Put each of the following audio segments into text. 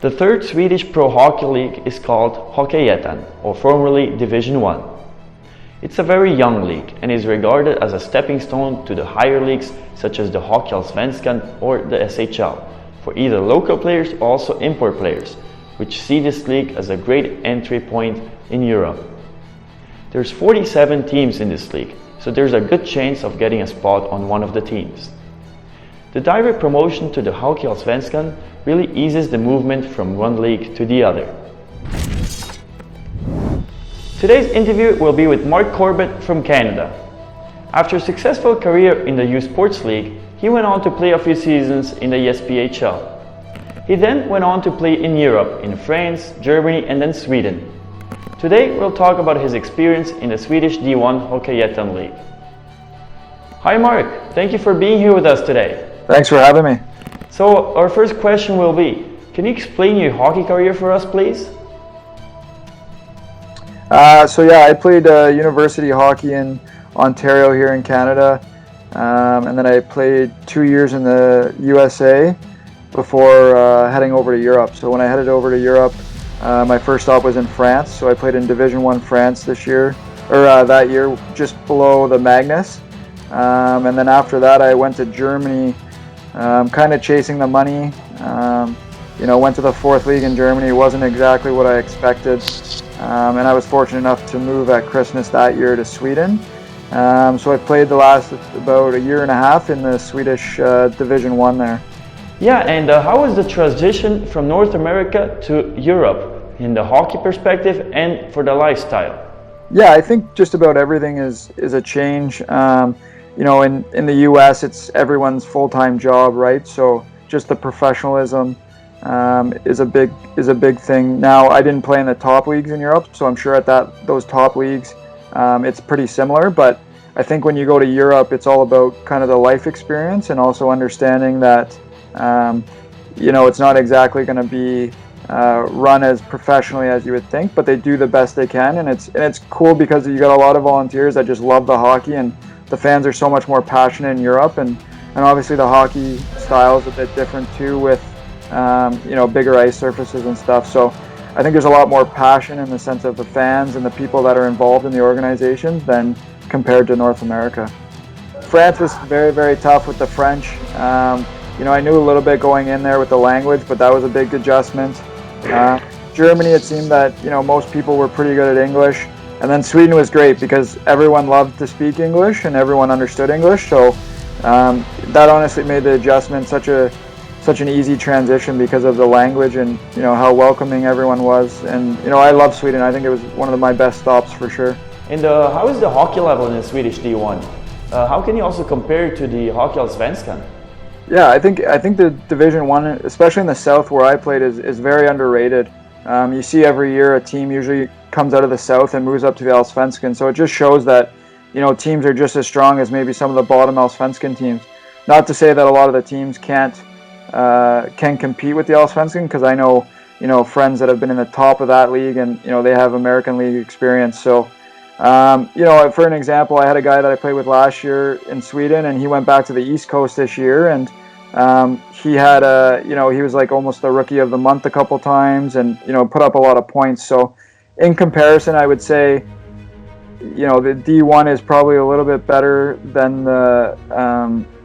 The third Swedish pro hockey league is called Hockeyettan, or formerly Div1. It's a very young league and is regarded as a stepping stone to the higher leagues such as the Hockeyallsvenskan or the SHL, for either local players or also import players, which see this league as a great entry point in Europe. There's 47 teams in this league, so there's a good chance of getting a spot on one of the teams. The direct promotion to the Hockeyallsvenskan really eases the movement from one league to the other. Today's interview will be with Mark Corbett from Canada. After a successful career in the U Sports League, he went on to play a few seasons in the ESPHL. He then went on to play in Europe, in France, Germany and then Sweden. Today we'll talk about his experience in the Swedish Div1 Hockeyettan League. Hi Mark, thank you for being here with us today. Thanks for having me. So our first question will be, can you explain your hockey career for us please? I played university hockey in Ontario here in Canada, and then I played 2 years in the USA before heading over to Europe. So when I headed over to Europe, my first stop was in France. So I played in Div1 France that year, just below the Magnus. And then after that, I went to Germany, kind of chasing the money. Went to the fourth league in Germany. It wasn't exactly what I expected. And I was fortunate enough to move at Christmas that year to Sweden. So I played the last about a year and a half in the Swedish Div1 there. Yeah, and how was the transition from North America to Europe in the hockey perspective and for the lifestyle? Yeah, I think just about everything is a change. In the US, it's everyone's full-time job, right? So just the professionalism is a big thing. Now, I didn't play in the top leagues in Europe, so I'm sure at those top leagues, it's pretty similar. But I think when you go to Europe, it's all about kind of the life experience and also understanding that it's not exactly going to be run as professionally as you would think, but they do the best they can, and it's cool because you got a lot of volunteers that just love the hockey, and the fans are so much more passionate in Europe, and obviously the hockey style is a bit different too with bigger ice surfaces and stuff. So I think there's a lot more passion in the sense of the fans and the people that are involved in the organization than compared to North America. France was very, very tough with the French. I knew a little bit going in there with the language, but that was a big adjustment. Germany, it seemed that most people were pretty good at English, and then Sweden was great because everyone loved to speak English and everyone understood English. So that honestly made the adjustment such an easy transition because of the language and how welcoming everyone was. And I love Sweden. I think it was one of my best stops for sure. And how is the hockey level in the Swedish D1? How can you also compare it to the Hockeyallsvenskan? Yeah, I think the Div1, especially in the South where I played, is very underrated. You see every year a team usually comes out of the South and moves up to the Allsvenskan, so it just shows that teams are just as strong as maybe some of the bottom Allsvenskan teams. Not to say that a lot of the teams can compete with the Allsvenskan, because I know friends that have been in the top of that league and they have American League experience. So for an example, I had a guy that I played with last year in Sweden, and he went back to the East Coast this year, and he had he was like almost the rookie of the month a couple times, and put up a lot of points. So in comparison, I would say the D1 is probably a little bit better than the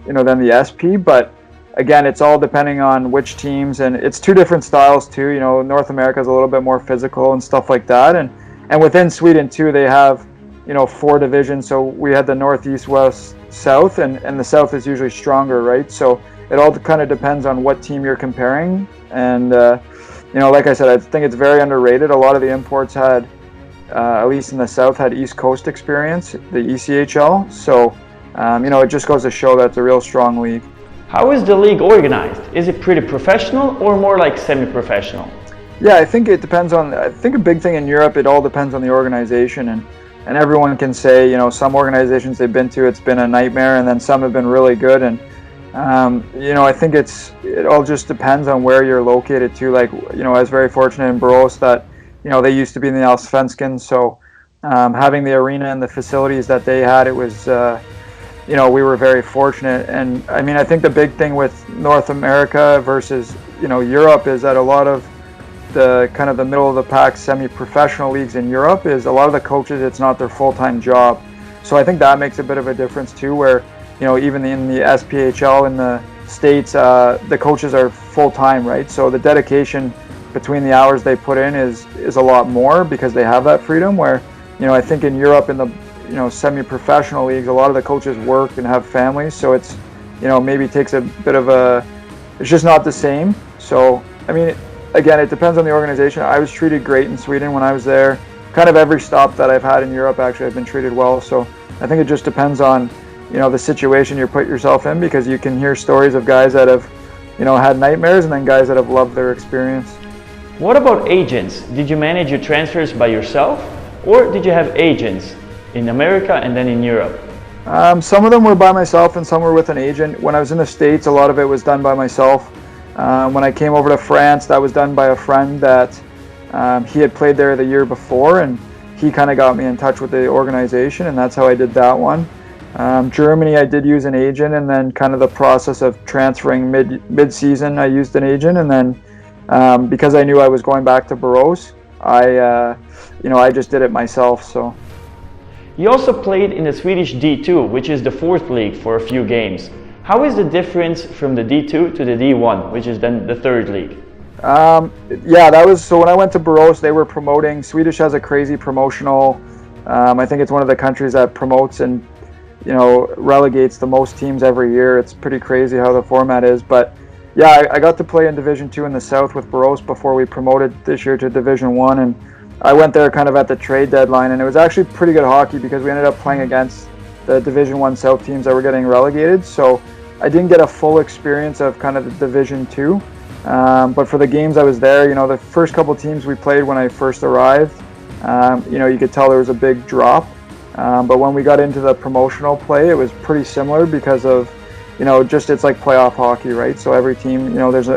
than the SP, but again, it's all depending on which teams, and it's two different styles too. North America is a little bit more physical and stuff like that, and within Sweden too, they have 4 divisions. So we had the North, East, West, South, and the South is usually stronger, right? So it all kind of depends on what team you're comparing. And like I said, I think it's very underrated. A lot of the imports had, at least in the South, had East Coast experience, the ECHL. So it just goes to show that it's a real strong league. How is the league organized? Is it pretty professional or more like semi-professional? Yeah, I think it depends on. I think a big thing in Europe, it all depends on the organization, and everyone can say, some organizations they've been to, it's been a nightmare, and then some have been really good, and I think it all just depends on where you're located too. Like, I was very fortunate in Borås that they used to be in the Allsvenskan, so having the arena and the facilities that they had, it was we were very fortunate. And I mean, I think the big thing with North America versus Europe is that a lot of the kind of the middle of the pack semi-professional leagues in Europe is a lot of the coaches, it's not their full-time job. So I think that makes a bit of a difference too, where, you know, even in the SPHL in the States, the coaches are full-time, right? So the dedication between the hours they put in is a lot more because they have that freedom, where, you know, I think in Europe in the, you know, semi-professional leagues, a lot of the coaches work and have families, so it's, you know, maybe takes a bit of a, it's just not the same. So, I mean, again, it depends on the organization. I was treated great in Sweden when I was there. Kind of every stop that I've had in Europe, actually, I've been treated well. So I think it just depends on, you know, the situation you put yourself in, because you can hear stories of guys that have, you know, had nightmares, and then guys that have loved their experience. What about agents? Did you manage your transfers by yourself, or did you have agents in America and then in Europe? Some of them were by myself and some were with an agent. When I was in the States, a lot of it was done by myself. When I came over to France, that was done by a friend that he had played there the year before, and he kind of got me in touch with the organization, and that's how I did that one. Germany, I did use an agent, and then kind of the process of transferring mid-season, I used an agent, and then because I knew I was going back to Borås, I just did it myself. So. You also played in the Swedish D2, which is the fourth league, for a few games. How is the difference from the D2 to the D1, which is then the third league? That was, so when I went to Borås, they were promoting. Swedish has a crazy promotional, I think it's one of the countries that promotes and, you know, relegates the most teams every year. It's pretty crazy how the format is, but yeah, I got to play in Division 2 in the South with Borås before we promoted this year to Division 1, and I went there kind of at the trade deadline, and it was actually pretty good hockey because we ended up playing against the Division 1 South teams that were getting relegated, so I didn't get a full experience of kind of the Division 2, but for the games I was there, you know, the first couple teams we played when I first arrived, you know, you could tell there was a big drop, but when we got into the promotional play, it was pretty similar because of, you know, just it's like playoff hockey, right? So every team, you know, there's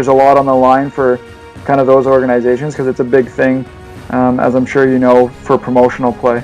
a lot on the line for kind of those organizations because it's a big thing, as I'm sure you know, for promotional play.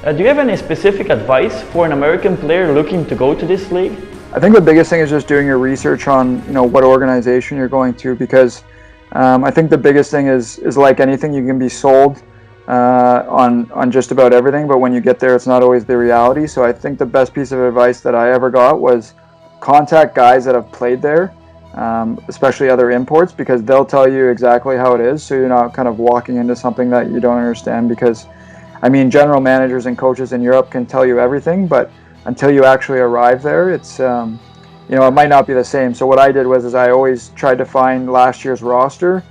Do you have any specific advice for an American player looking to go to this league? I think the biggest thing is just doing your research on, you know, what organization you're going to, because I think the biggest thing is like anything, you can be sold on just about everything, but when you get there, it's not always the reality. So I think the best piece of advice that I ever got was contact guys that have played there, especially other imports, because they'll tell you exactly how it is, so you're not kind of walking into something that you don't understand. Because, I mean, general managers and coaches in Europe can tell you everything, but until you actually arrive there, it's you know, it might not be the same. So what I did was I always tried to find last year's roster,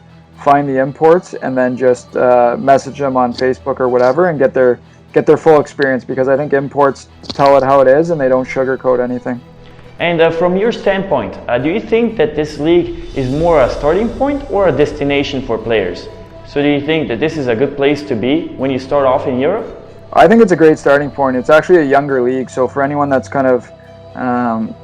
find the imports, and then just message them on Facebook or whatever and get their full experience, because I think imports tell it how it is and they don't sugarcoat anything. And from your standpoint, do you think that this league is more a starting point or a destination for players? So do you think that this is a good place to be when you start off in Europe? I think it's a great starting point. It's actually a younger league, so for anyone that's kind of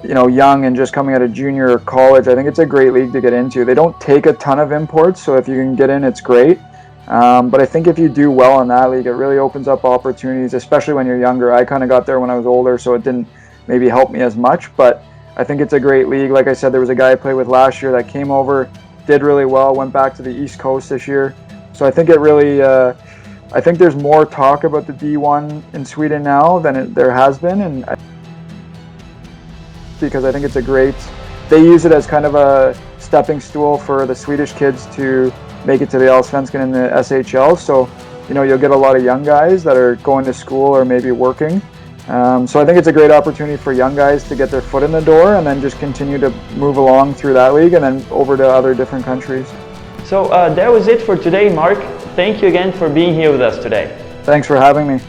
you know, young and just coming out of junior or college, I think it's a great league to get into. They don't take a ton of imports, so if you can get in, it's great. But I think if you do well in that league, it really opens up opportunities, especially when you're younger. I kind of got there when I was older, so it didn't maybe help me as much, but I think it's a great league. Like I said, there was a guy I played with last year that came over, did really well, went back to the East Coast this year. So I think it really, I think there's more talk about the D1 in Sweden now than there has been, and because I think it's a great, they use it as kind of a stepping stool for the Swedish kids to make it to the Allsvenskan and the SHL. So, you know, you'll get a lot of young guys that are going to school or maybe working. So I think it's a great opportunity for young guys to get their foot in the door and then just continue to move along through that league and then over to other different countries. So that was it for today, Mark. Thank you again for being here with us today. Thanks for having me.